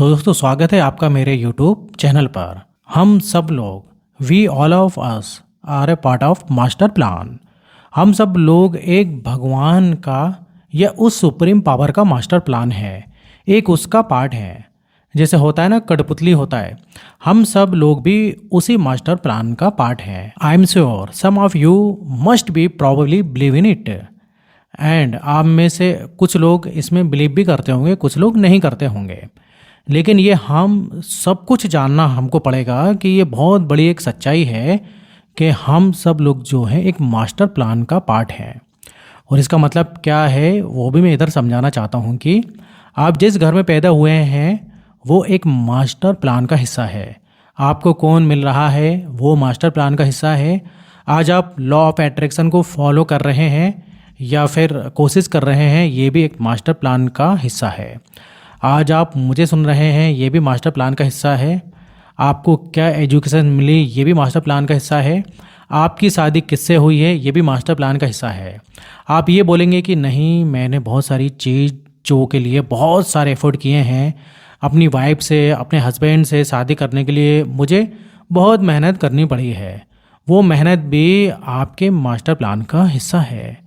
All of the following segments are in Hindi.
तो दोस्तों स्वागत है आपका मेरे YouTube चैनल पर। हम सब लोग we all of us are a part of master plan. हम सब लोग एक भगवान का या उस सुप्रीम पावर का मास्टर प्लान है, एक उसका पार्ट है। जैसे होता है ना, कठपुतली होता है, हम सब लोग भी उसी मास्टर प्लान का पार्ट है। I am sure some of you must be probably believe in it. And आप में से कुछ लोग इसमें बिलीव भी करते होंगे, कुछ लोग नहीं करते होंगे। लेकिन ये हम सब कुछ जानना हमको पड़ेगा कि ये बहुत बड़ी एक सच्चाई है कि हम सब लोग जो हैं एक मास्टर प्लान का पार्ट हैं। और इसका मतलब क्या है वो भी मैं इधर समझाना चाहता हूँ कि आप जिस घर में पैदा हुए हैं वो एक मास्टर प्लान का हिस्सा है। आपको कौन मिल रहा है वो मास्टर प्लान का हिस्सा है। आज आप लॉ ऑफ अट्रैक्शन को फॉलो कर रहे हैं या फिर कोशिश कर रहे हैं, ये भी एक मास्टर प्लान का हिस्सा है। आज आप मुझे सुन रहे हैं, ये भी मास्टर प्लान का हिस्सा है। आपको क्या एजुकेशन मिली, ये भी मास्टर प्लान का हिस्सा है। आपकी शादी किससे हुई है, ये भी मास्टर प्लान का हिस्सा है। आप ये बोलेंगे कि नहीं, मैंने बहुत सारी चीज़ों के लिए बहुत सारे एफर्ट किए हैं। अपनी वाइफ से, अपने हस्बैंड से शादी करने के लिए मुझे बहुत मेहनत करनी पड़ी है। वो मेहनत भी आपके मास्टर प्लान का हिस्सा है।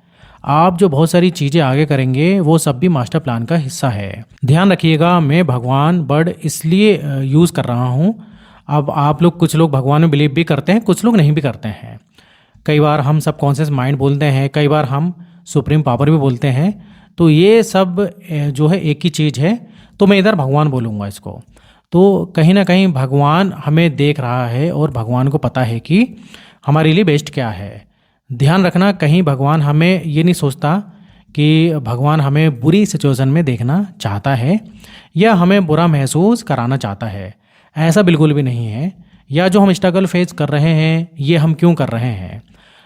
आप जो बहुत सारी चीज़ें आगे करेंगे वो सब भी मास्टर प्लान का हिस्सा है। ध्यान रखिएगा, मैं भगवान वर्ड इसलिए यूज़ कर रहा हूँ। अब आप लोग, कुछ लोग भगवान में बिलीव भी करते हैं, कुछ लोग नहीं भी करते हैं। कई बार हम सबकॉन्शियस माइंड बोलते हैं, कई बार हम सुप्रीम पावर भी बोलते हैं। तो ये सब जो है एक ही चीज़ है, तो मैं इधर भगवान बोलूँगा इसको। तो कहीं ना कहीं भगवान हमें देख रहा है और भगवान को पता है कि हमारे लिए बेस्ट क्या है। ध्यान रखना, कहीं भगवान हमें ये नहीं सोचता कि भगवान हमें बुरी सिचुएशन में देखना चाहता है या हमें बुरा महसूस कराना चाहता है। ऐसा बिल्कुल भी नहीं है। या जो हम स्ट्रगल फेस कर रहे हैं ये हम क्यों कर रहे हैं।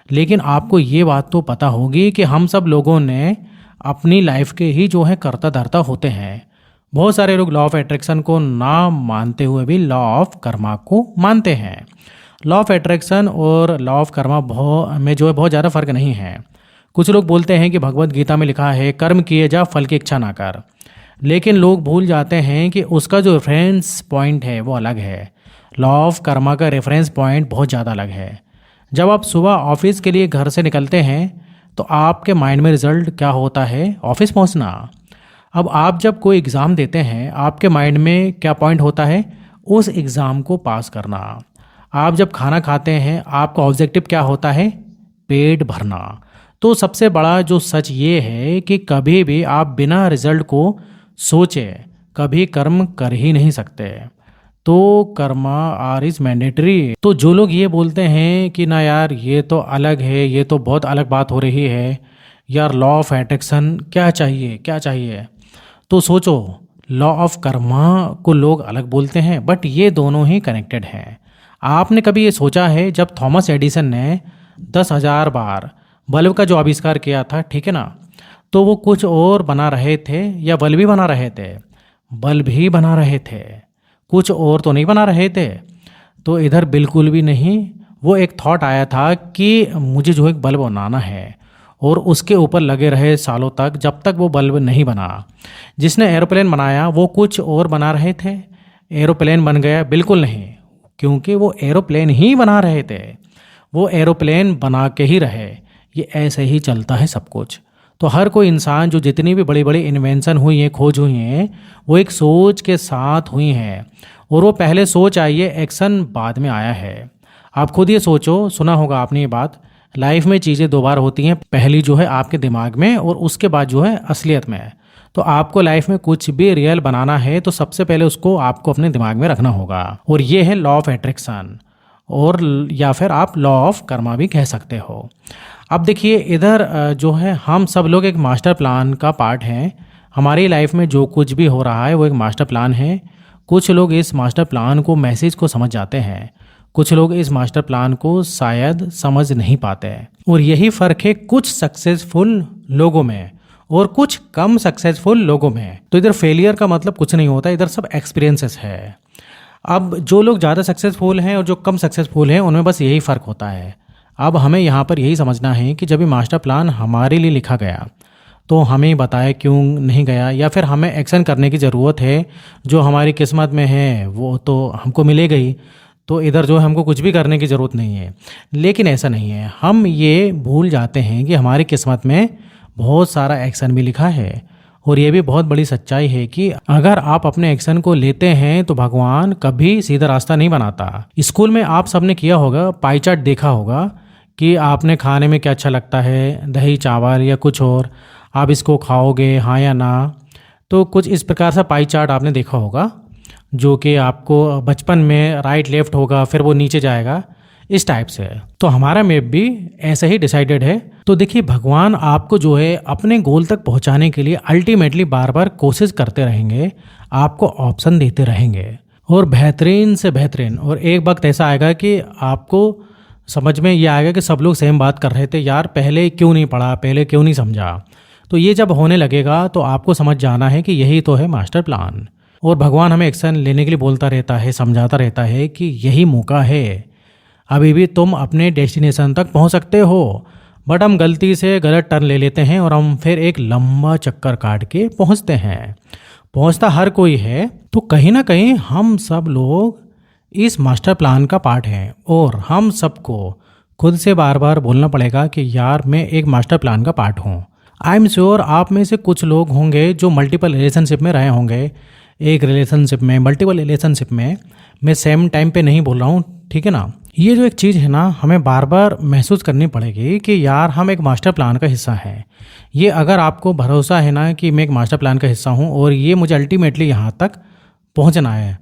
लेकिन आपको ये बात तो पता होगी कि हम सब लोगों ने अपनी लाइफ के ही जो है कर्ता धर्ता होते हैं। बहुत सारे लोग लॉ ऑफ अट्रैक्शन को ना मानते हुए भी लॉ ऑफ कर्मा को मानते हैं। लॉ ऑफ अट्रैक्शन और लॉ ऑफ कर्मा में जो है बहुत ज़्यादा फर्क नहीं है। कुछ लोग बोलते हैं कि भगवत गीता में लिखा है कर्म किए जा, फल की इच्छा ना कर। लेकिन लोग भूल जाते हैं कि उसका जो रेफरेंस पॉइंट है वो अलग है। लॉ ऑफ कर्मा का रेफरेंस पॉइंट बहुत ज़्यादा अलग है। जब आप सुबह ऑफिस के लिए घर से निकलते हैं तो आपके माइंड में रिजल्ट क्या होता है, ऑफिस पहुंचना। अब आप जब कोई एग्ज़ाम देते हैं, आपके माइंड में क्या पॉइंट होता है, उस एग्ज़ाम को पास करना। आप जब खाना खाते हैं आपका ऑब्जेक्टिव क्या होता है, पेट भरना। तो सबसे बड़ा जो सच ये है कि कभी भी आप बिना रिजल्ट को सोचे कभी कर्म कर ही नहीं सकते। तो कर्मा आर इज मैंडेटरी। तो जो लोग ये बोलते हैं कि ना यार ये तो अलग है, ये तो बहुत अलग बात हो रही है यार, लॉ ऑफ अट्रैक्शन क्या चाहिए क्या चाहिए, तो सोचो, लॉ ऑफ कर्मा को लोग अलग बोलते हैं बट ये दोनों ही कनेक्टेड हैं। आपने कभी ये सोचा है जब थॉमस एडिसन ने 10,000 बार बल्ब का जो आविष्कार किया था, ठीक है ना, तो वो कुछ और बना रहे थे या बल्ब ही बना रहे थे? बल्ब ही बना रहे थे, कुछ और तो नहीं बना रहे थे। तो इधर बिल्कुल भी नहीं। वो एक थॉट आया था कि मुझे जो एक बल्ब बनाना है और उसके ऊपर लगे रहे सालों तक, जब तक वो बल्ब नहीं बना। जिसने एरोप्लेन बनाया वो कुछ और बना रहे थे, एरोप्लेन बन गया? बिल्कुल नहीं, क्योंकि वो एरोप्लेन ही बना रहे थे, वो एरोप्लेन बना के ही रहे। ये ऐसे ही चलता है सब कुछ। तो हर कोई इंसान जो जितनी भी बड़ी बड़ी इन्वेंशन हुई हैं, खोज हुई हैं, वो एक सोच के साथ हुई हैं। और वो पहले सोच आई है, एक्शन बाद में आया है। आप खुद ये सोचो, सुना होगा आपने ये बात, लाइफ में चीज़ें दो बार होती हैं, पहली जो है आपके दिमाग में और उसके बाद जो है असलियत में। तो आपको लाइफ में कुछ भी रियल बनाना है तो सबसे पहले उसको आपको अपने दिमाग में रखना होगा। और ये है लॉ ऑफ अट्रैक्शन, और या फिर आप लॉ ऑफ कर्मा भी कह सकते हो। अब देखिए, इधर जो है हम सब लोग एक मास्टर प्लान का पार्ट हैं। हमारी लाइफ में जो कुछ भी हो रहा है वो एक मास्टर प्लान है। कुछ लोग इस मास्टर प्लान को, मैसेज को समझ जाते हैं, कुछ लोग इस मास्टर प्लान को शायद समझ नहीं पाते। और यही फ़र्क है कुछ सक्सेसफुल लोगों में और कुछ कम सक्सेसफुल लोगों में। तो इधर फेलियर का मतलब कुछ नहीं होता, इधर सब एक्सपीरियंसेस है। अब जो लोग ज़्यादा सक्सेसफुल हैं और जो कम सक्सेसफुल हैं उनमें बस यही फ़र्क होता है। अब हमें यहाँ पर यही समझना है कि जब ये मास्टर प्लान हमारे लिए लिखा गया तो हमें बताए क्यों नहीं गया, या फिर हमें एक्शन करने की ज़रूरत है। जो हमारी किस्मत में है वो तो हमको मिलेगा ही, तो इधर जो है हमको कुछ भी करने की ज़रूरत नहीं है। लेकिन ऐसा नहीं है, हम ये भूल जाते हैं कि हमारी किस्मत में बहुत सारा एक्शन भी लिखा है। और ये भी बहुत बड़ी सच्चाई है कि अगर आप अपने एक्शन को लेते हैं तो भगवान कभी सीधा रास्ता नहीं बनाता। स्कूल में आप सबने किया होगा, पाई चार्ट देखा होगा कि आपने खाने में क्या अच्छा लगता है, दही चावल या कुछ और, आप इसको खाओगे हाँ या ना। तो कुछ इस प्रकार से पाई चार्ट आपने देखा होगा, जो कि आपको बचपन में राइट लेफ्ट होगा, फिर वो नीचे जाएगा, इस टाइप से। तो हमारा मैप भी ऐसे ही डिसाइडेड है। तो देखिए, भगवान आपको जो है अपने गोल तक पहुंचाने के लिए अल्टीमेटली बार बार कोशिश करते रहेंगे, आपको ऑप्शन देते रहेंगे, और बेहतरीन से बेहतरीन। और एक वक्त ऐसा आएगा कि आपको समझ में ये आएगा कि सब लोग सेम बात कर रहे थे, यार पहले क्यों नहीं पढ़ा, पहले क्यों नहीं समझा। तो ये जब होने लगेगा तो आपको समझ जाना है कि यही तो है मास्टर प्लान। और भगवान हमें एक्शन लेने के लिए बोलता रहता है, समझाता रहता है कि यही मौका है, अभी भी तुम अपने डेस्टिनेशन तक पहुंच सकते हो। बट हम गलती से गलत टर्न ले लेते हैं और हम फिर एक लंबा चक्कर काट के पहुंचते हैं। पहुंचता हर कोई है, तो कहीं ना कहीं हम सब लोग इस मास्टर प्लान का पार्ट हैं। और हम सबको खुद से बार बार बोलना पड़ेगा कि यार मैं एक मास्टर प्लान का पार्ट हूँ। आई एम श्योर आप में से कुछ लोग होंगे जो मल्टीपल रिलेशनशिप में रहे होंगे, एक रिलेशनशिप में, मल्टीपल रिलेशनशिप में। मैं सेम टाइम पे नहीं बोल रहा हूँ, ठीक है ना। ये जो एक चीज़ है ना, हमें बार बार महसूस करनी पड़ेगी कि यार हम एक मास्टर प्लान का हिस्सा हैं। ये अगर आपको भरोसा है ना कि मैं एक मास्टर प्लान का हिस्सा हूँ और ये मुझे अल्टीमेटली यहाँ तक पहुँचना है,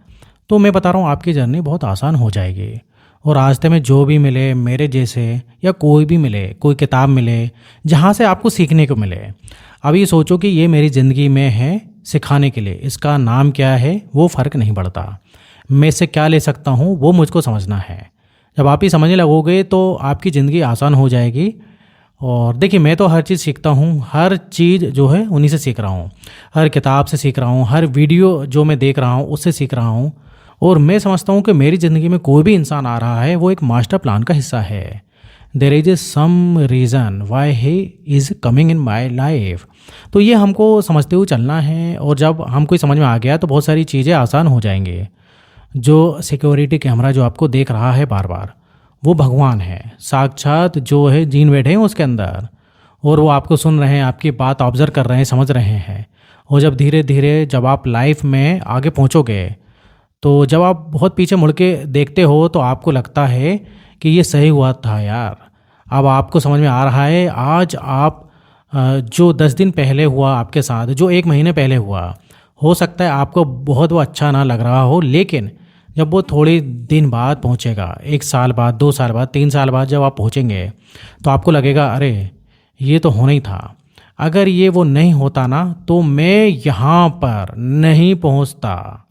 तो मैं बता रहा हूँ आपकी जर्नी बहुत आसान हो जाएगी। और रास्ते में जो भी मिले, मेरे जैसे या कोई भी मिले, कोई किताब मिले जहाँ से आपको सीखने को मिले, अब ये सोचो कि ये मेरी ज़िंदगी में है सिखाने के लिए, इसका नाम क्या है वो फ़र्क नहीं पड़ता, मैं इससे क्या ले सकता हूँ वो मुझको समझना है। जब आप ये समझने लगोगे तो आपकी ज़िंदगी आसान हो जाएगी। और देखिए, मैं तो हर चीज़ सीखता हूँ, हर चीज़ जो है उन्हीं से सीख रहा हूँ, हर किताब से सीख रहा हूँ, हर वीडियो जो मैं देख रहा हूँ उससे सीख रहा हूँ। और मैं समझता हूँ कि मेरी ज़िंदगी में कोई भी इंसान आ रहा है वो एक मास्टर प्लान का हिस्सा है। There is a some reason why he is coming in my life. तो ये हमको समझते हुए चलना है। और जब हमको समझ में आ गया तो बहुत सारी चीज़ें आसान हो जाएंगी। जो सिक्योरिटी कैमरा जो आपको देख रहा है बार बार, वो भगवान है, साक्षात जो है जीन बैठे हैं उसके अंदर, और वो आपको सुन रहे हैं, आपकी बात ऑब्जर्व कर रहे हैं, समझ रहे हैं। और जब धीरे धीरे जब आप लाइफ में आगे पहुंचोगे, तो जब आप बहुत पीछे मुड़ के देखते हो तो आपको लगता है कि ये सही हुआ था यार। अब आपको समझ में आ रहा है, आज आप जो 10 दिन पहले हुआ आपके साथ, जो 1 महीने पहले हुआ, हो सकता है आपको बहुत वो अच्छा ना लग रहा हो, लेकिन जब वो थोड़े दिन बाद पहुंचेगा, 1 साल बाद, 2 साल बाद, 3 साल बाद जब आप पहुंचेंगे, तो आपको लगेगा अरे ये तो होना ही था। अगर ये वो नहीं होता ना तो मैं यहाँ पर नहीं पहुँचता।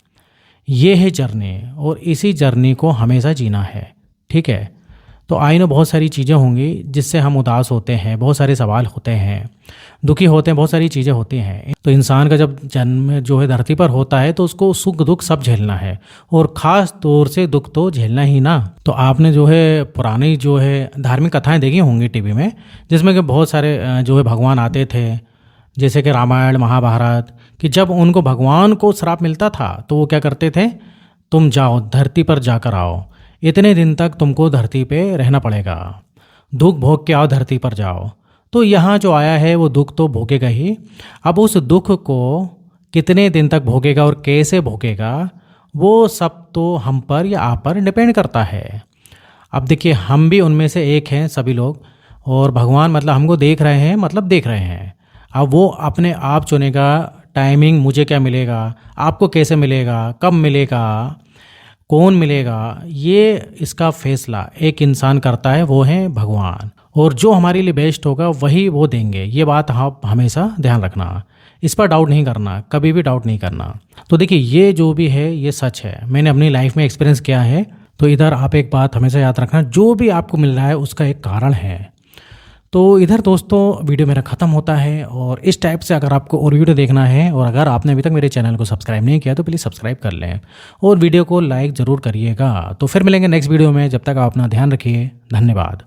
ये है जर्नी, और इसी जर्नी को हमेशा जीना है, ठीक है। तो आई नो बहुत सारी चीज़ें होंगी जिससे हम उदास होते हैं, बहुत सारे सवाल होते हैं, दुखी होते हैं, बहुत सारी चीज़ें होती हैं। तो इंसान का जब जन्म जो है धरती पर होता है तो उसको सुख दुख सब झेलना है, और ख़ास तौर से दुख तो झेलना ही ना। तो आपने जो है पुरानी जो है धार्मिक कथाएं देखी होंगी टीवी में, जिसमें कि बहुत सारे जो है भगवान आते थे, जैसे कि रामायण महाभारत, कि जब उनको भगवान को श्राप मिलता था तो वो क्या करते थे, तुम जाओ धरती पर जाकर आओ, इतने दिन तक तुमको धरती पे रहना पड़ेगा, दुख भोग के आओ, धरती पर जाओ। तो यहाँ जो आया है वो दुख तो भोगेगा ही। अब उस दुख को कितने दिन तक भोगेगा और कैसे भोगेगा, वो सब तो हम पर या आप पर डिपेंड करता है। अब देखिए, हम भी उनमें से एक हैं सभी लोग, और भगवान मतलब हमको देख रहे हैं, मतलब देख रहे हैं। अब वो अपने आप चुनेगा टाइमिंग, मुझे क्या मिलेगा, आपको कैसे मिलेगा, कब मिलेगा, कौन मिलेगा, ये इसका फैसला एक इंसान करता है, वो है भगवान। और जो हमारे लिए बेस्ट होगा वही वो देंगे, ये बात आप हमेशा ध्यान रखना, इस पर डाउट नहीं करना, कभी भी डाउट नहीं करना। तो देखिए, ये जो भी है ये सच है, मैंने अपनी लाइफ में एक्सपीरियंस किया है। तो इधर आप एक बात हमेशा याद रखना, जो भी आपको मिल रहा है उसका एक कारण है। तो इधर दोस्तों वीडियो मेरा ख़त्म होता है। और इस टाइप से अगर आपको और वीडियो देखना है, और अगर आपने अभी तक मेरे चैनल को सब्सक्राइब नहीं किया तो प्लीज़ सब्सक्राइब कर लें, और वीडियो को लाइक ज़रूर करिएगा। तो फिर मिलेंगे नेक्स्ट वीडियो में, जब तक आप अपना ध्यान रखिए। धन्यवाद।